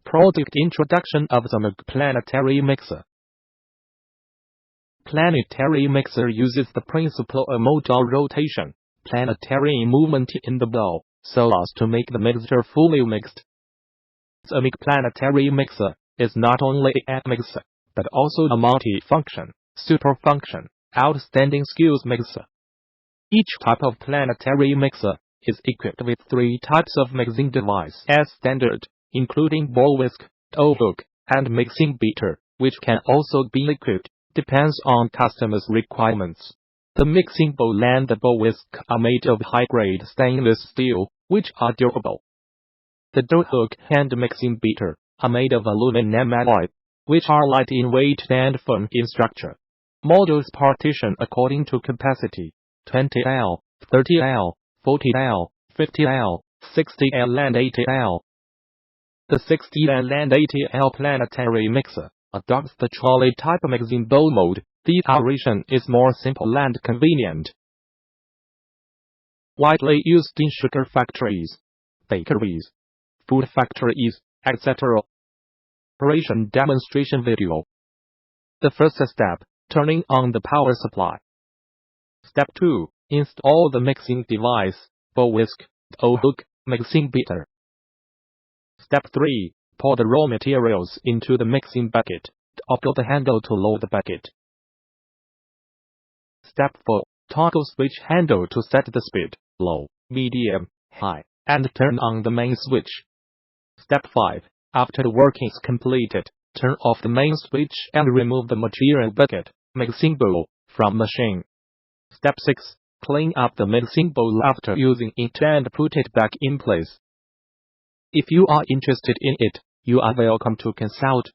Product introduction of the planetary mixer. Planetary mixer uses the principle of modal rotation, planetary movement in the bowl, so as to make the mixture fully mixed. A planetary mixer is not only a mixer, but also a multi-function, super-function, outstanding skills mixer. Each type of planetary mixer is equipped with 3 types of mixing device as standard, including bowl whisk, dough hook, and mixing beater, which can also be equipped, depends on customers' requirements. The mixing bowl and the bowl whisk are made of high-grade stainless steel, which are durable. The dough hook and mixing beater are made of aluminum alloy, which are light in weight and firm in structure. Models partition according to capacity: 20L, 30L, 40L, 50L, 60L and 80L. The 60L and 80L planetary mixer adopts the trolley type mixing bowl mode. The Abrasion is more simple and convenient. Widely used in sugar factories, bakeries, food factories, etc. Abrasion demonstration video. The first step, turning on the power supply. Step 2, install the mixing device, bowl whisk, dough hook, mixing beater. Step 3, pour the raw materials into the mixing bucket. Toggle the handle to load the bucket. Step 4, toggle switch handle to set the speed, low, medium, high, and turn on the main switch. Step 5, after the work is completed, turn off the main switch and remove the material bucket, mixing bowl, from machine. Step 6, clean up the mixing bowl after using it and put it back in place. If you are interested in it, you are welcome to consult.